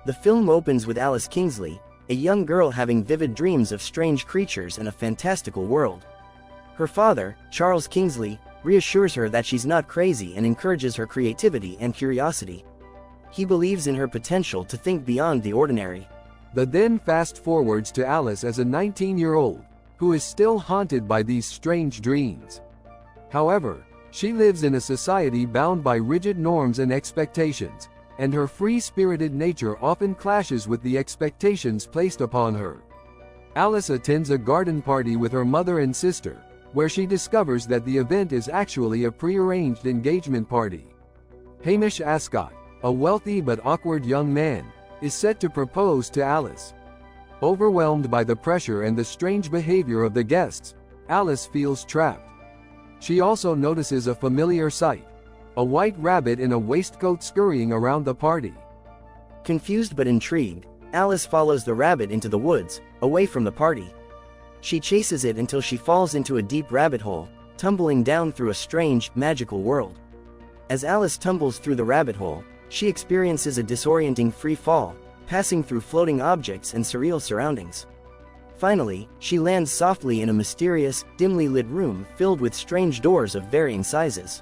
The film opens with Alice Kingsley, a young girl having vivid dreams of strange creatures and a fantastical world. Her father, Charles Kingsley, reassures her that she's not crazy and encourages her creativity and curiosity. He believes in her potential to think beyond the ordinary. The then fast forwards to Alice as a 19-year-old, who is still haunted by these strange dreams. However, she lives in a society bound by rigid norms and expectations, and her free-spirited nature often clashes with the expectations placed upon her. Alice attends a garden party with her mother and sister, where she discovers that the event is actually a prearranged engagement party. Hamish Ascot, a wealthy but awkward young man, is set to propose to Alice. Overwhelmed by the pressure and the strange behavior of the guests, Alice feels trapped. She also notices a familiar sight: a white rabbit in a waistcoat scurrying around the party. Confused but intrigued, Alice follows the rabbit into the woods, away from the party. She chases it until she falls into a deep rabbit hole, tumbling down through a strange, magical world. As Alice tumbles through the rabbit hole, she experiences a disorienting free fall, passing through floating objects and surreal surroundings. Finally, she lands softly in a mysterious, dimly lit room filled with strange doors of varying sizes.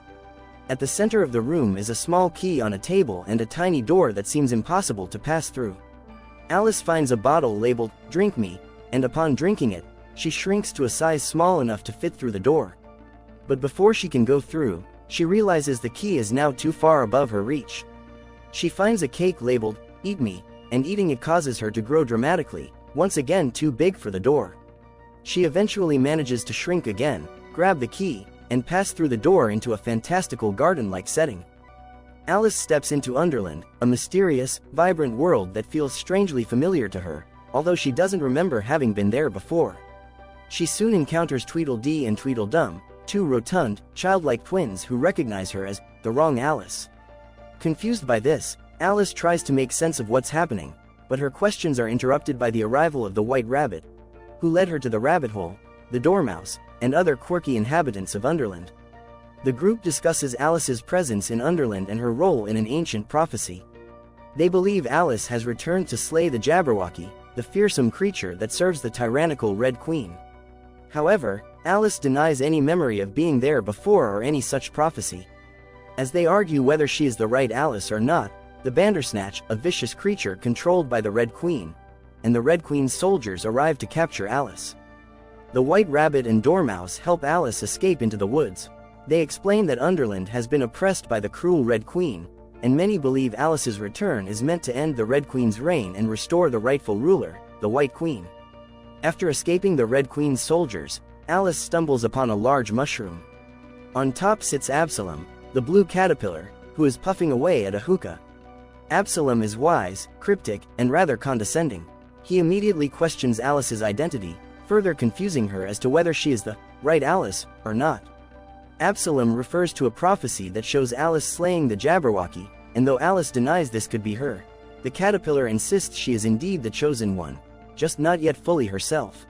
At the center of the room is a small key on a table and a tiny door that seems impossible to pass through. Alice finds a bottle labeled, "Drink Me," and upon drinking it, she shrinks to a size small enough to fit through the door. But before she can go through, she realizes the key is now too far above her reach. She finds a cake labeled, "Eat Me," and eating it causes her to grow dramatically, once again too big for the door. She eventually manages to shrink again, grab the key, and pass through the door into a fantastical garden-like setting. Alice steps into Wonderland, a mysterious, vibrant world that feels strangely familiar to her, although she doesn't remember having been there before. She soon encounters Tweedledee and Tweedledum, two rotund, childlike twins who recognize her as the wrong Alice. Confused by this, Alice tries to make sense of what's happening, but her questions are interrupted by the arrival of the White Rabbit, who led her to the rabbit hole, the Dormouse, and other quirky inhabitants of Wonderland. The group discusses Alice's presence in Wonderland and her role in an ancient prophecy. They believe Alice has returned to slay the Jabberwocky, the fearsome creature that serves the tyrannical Red Queen. However, Alice denies any memory of being there before or any such prophecy. As they argue whether she is the right Alice or not, the Bandersnatch, a vicious creature controlled by the Red Queen, and the Red Queen's soldiers arrive to capture Alice. The White Rabbit and Dormouse help Alice escape into the woods. They explain that Wonderland has been oppressed by the cruel Red Queen, and many believe Alice's return is meant to end the Red Queen's reign and restore the rightful ruler, the White Queen. After escaping the Red Queen's soldiers, Alice stumbles upon a large mushroom. On top sits Absalom, the blue caterpillar, who is puffing away at a hookah. Absalom is wise, cryptic, and rather condescending. He immediately questions Alice's identity, further confusing her as to whether she is the right Alice or not. Absalom refers to a prophecy that shows Alice slaying the Jabberwocky, and though Alice denies this could be her, the caterpillar insists she is indeed the chosen one, just not yet fully herself.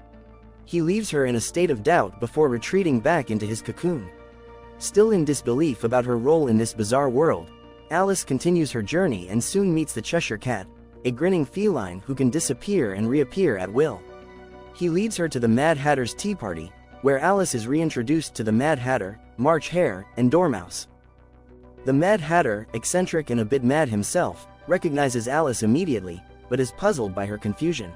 He leaves her in a state of doubt before retreating back into his cocoon. Still in disbelief about her role in this bizarre world, Alice continues her journey and soon meets the Cheshire Cat, a grinning feline who can disappear and reappear at will. He leads her to the Mad Hatter's tea party, where Alice is reintroduced to the Mad Hatter, March Hare, and Dormouse. The Mad Hatter, eccentric and a bit mad himself, recognizes Alice immediately, but is puzzled by her confusion.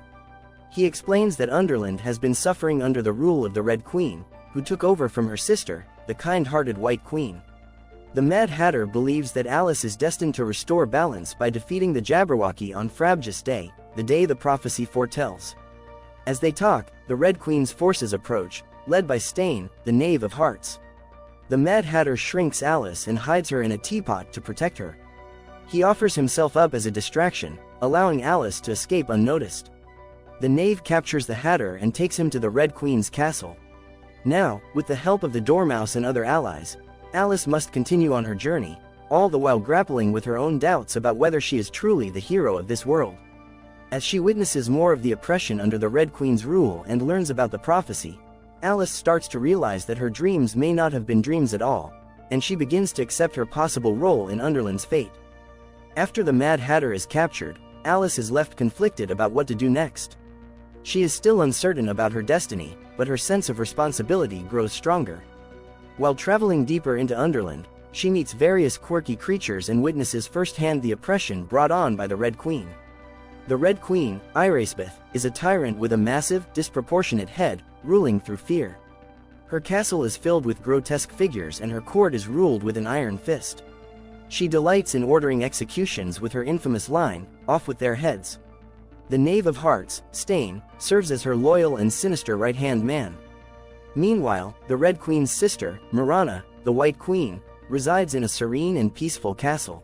He explains that Wonderland has been suffering under the rule of the Red Queen, who took over from her sister, the kind-hearted White Queen. The Mad Hatter believes that Alice is destined to restore balance by defeating the Jabberwocky on Frabjous Day, the day the prophecy foretells. As they talk, the Red Queen's forces approach, led by Stain, the Knave of Hearts. The Mad Hatter shrinks Alice and hides her in a teapot to protect her. He offers himself up as a distraction, allowing Alice to escape unnoticed. The Knave captures the Hatter and takes him to the Red Queen's castle. Now, with the help of the Dormouse and other allies, Alice must continue on her journey, all the while grappling with her own doubts about whether she is truly the hero of this world. As she witnesses more of the oppression under the Red Queen's rule and learns about the prophecy, Alice starts to realize that her dreams may not have been dreams at all, and she begins to accept her possible role in Wonderland's fate. After the Mad Hatter is captured, Alice is left conflicted about what to do next. She is still uncertain about her destiny, but her sense of responsibility grows stronger. While traveling deeper into Underland, she meets various quirky creatures and witnesses firsthand the oppression brought on by the Red Queen. The Red Queen, Irasbeth, is a tyrant with a massive, disproportionate head, ruling through fear. Her castle is filled with grotesque figures and her court is ruled with an iron fist. She delights in ordering executions with her infamous line, "Off with their heads." The Knave of Hearts, Stain, serves as her loyal and sinister right-hand man. Meanwhile, the Red Queen's sister, Mirana, the White Queen, resides in a serene and peaceful castle.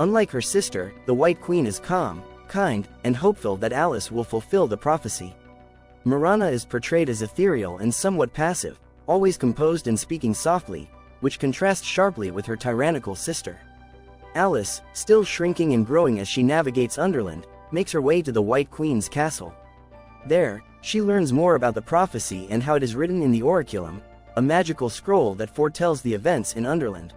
Unlike her sister, the White Queen is calm, kind, and hopeful that Alice will fulfill the prophecy. Mirana is portrayed as ethereal and somewhat passive, always composed and speaking softly, which contrasts sharply with her tyrannical sister. Alice, still shrinking and growing as she navigates Underland, makes her way to the White Queen's castle. There, she learns more about the prophecy and how it is written in the Oraculum, a magical scroll that foretells the events in Underland.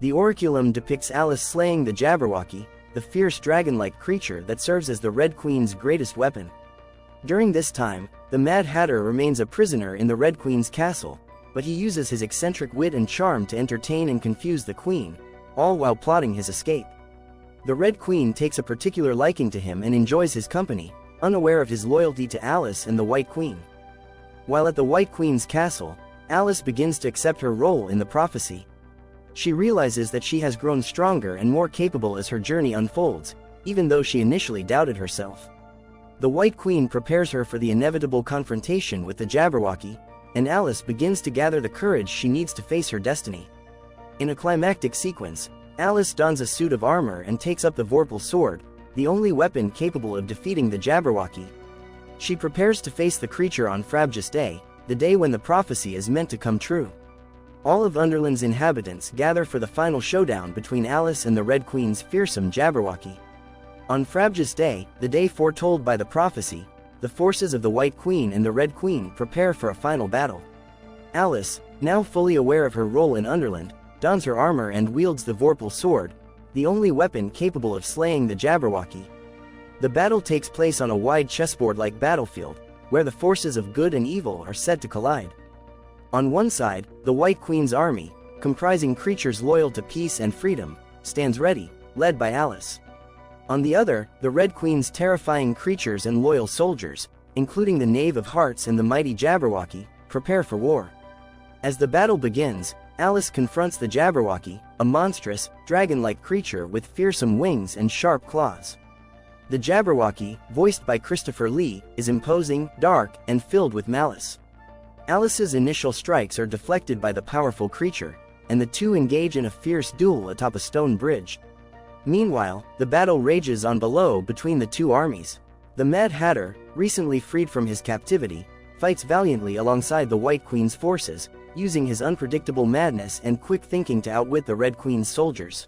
The Oraculum depicts Alice slaying the Jabberwocky, the fierce dragon-like creature that serves as the Red Queen's greatest weapon. During this time, the Mad Hatter remains a prisoner in the Red Queen's castle, but he uses his eccentric wit and charm to entertain and confuse the Queen, all while plotting his escape. The Red Queen takes a particular liking to him and enjoys his company, unaware of his loyalty to Alice and the White Queen. While at the White Queen's castle, Alice begins to accept her role in the prophecy. She realizes that she has grown stronger and more capable as her journey unfolds, even though she initially doubted herself. The White Queen prepares her for the inevitable confrontation with the Jabberwocky, and Alice begins to gather the courage she needs to face her destiny. In a climactic sequence, Alice dons a suit of armor and takes up the Vorpal sword, the only weapon capable of defeating the Jabberwocky. She prepares to face the creature on Frabjous Day, the day when the prophecy is meant to come true. All of Underland's inhabitants gather for the final showdown between Alice and the Red Queen's fearsome Jabberwocky. On Frabjous Day, the day foretold by the prophecy, the forces of the White Queen and the Red Queen prepare for a final battle. Alice, now fully aware of her role in Underland, dons her armor and wields the Vorpal sword, the only weapon capable of slaying the Jabberwocky. The battle takes place on a wide chessboard-like battlefield, where the forces of good and evil are said to collide. On one side, the White Queen's army, comprising creatures loyal to peace and freedom, stands ready, led by Alice. On the other, the Red Queen's terrifying creatures and loyal soldiers, including the Knave of Hearts and the mighty Jabberwocky, prepare for war. As the battle begins, Alice confronts the Jabberwocky, a monstrous, dragon-like creature with fearsome wings and sharp claws. The Jabberwocky, voiced by Christopher Lee, is imposing, dark, and filled with malice. Alice's initial strikes are deflected by the powerful creature, and the two engage in a fierce duel atop a stone bridge. Meanwhile, the battle rages on below between the two armies. The Mad Hatter, recently freed from his captivity, fights valiantly alongside the White Queen's forces, using his unpredictable madness and quick thinking to outwit the Red Queen's soldiers.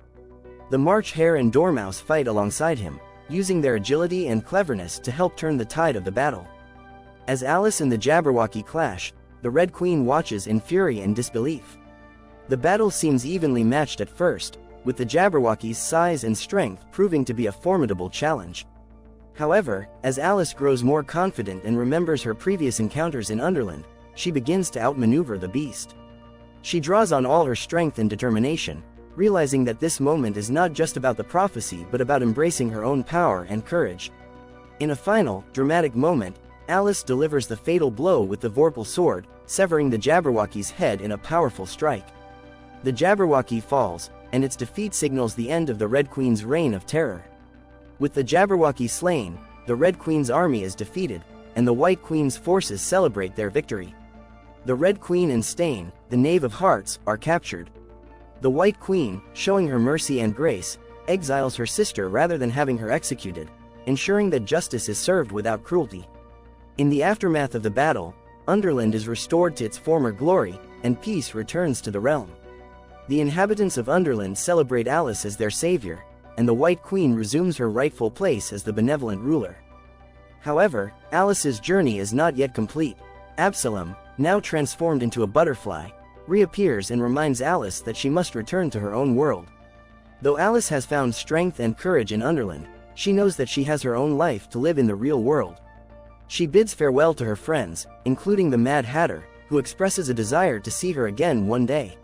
The March Hare and Dormouse fight alongside him, using their agility and cleverness to help turn the tide of the battle. As Alice and the Jabberwocky clash, the Red Queen watches in fury and disbelief. The battle seems evenly matched at first, with the Jabberwocky's size and strength proving to be a formidable challenge. However, as Alice grows more confident and remembers her previous encounters in Underland, she begins to outmaneuver the beast. She draws on all her strength and determination, realizing that this moment is not just about the prophecy but about embracing her own power and courage. In a final, dramatic moment, Alice delivers the fatal blow with the Vorpal sword, severing the Jabberwocky's head in a powerful strike. The Jabberwocky falls, and its defeat signals the end of the Red Queen's reign of terror. With the Jabberwocky slain, the Red Queen's army is defeated, and the White Queen's forces celebrate their victory. The Red Queen and Stain, the Knave of Hearts, are captured. The White Queen, showing her mercy and grace, exiles her sister rather than having her executed, ensuring that justice is served without cruelty. In the aftermath of the battle, Underland is restored to its former glory, and peace returns to the realm. The inhabitants of Underland celebrate Alice as their savior, and the White Queen resumes her rightful place as the benevolent ruler. However, Alice's journey is not yet complete. Absalom, now transformed into a butterfly, reappears and reminds Alice that she must return to her own world. Though Alice has found strength and courage in Underland, She knows that she has her own life to live in the real world. She bids farewell to her friends, including the Mad Hatter, who expresses a desire to see her again one day.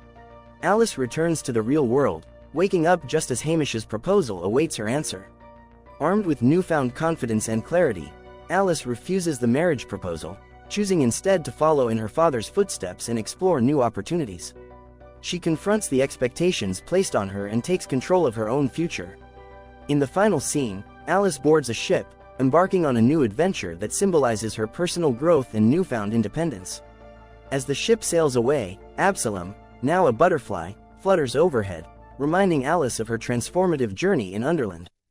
Alice returns to the real world, waking up just as Hamish's proposal awaits her answer. Armed with newfound confidence and clarity, Alice refuses the marriage proposal, choosing instead to follow in her father's footsteps and explore new opportunities. She confronts the expectations placed on her and takes control of her own future. In the final scene, Alice boards a ship, embarking on a new adventure that symbolizes her personal growth and newfound independence. As the ship sails away, Absalom, now a butterfly, flutters overhead, reminding Alice of her transformative journey in Wonderland.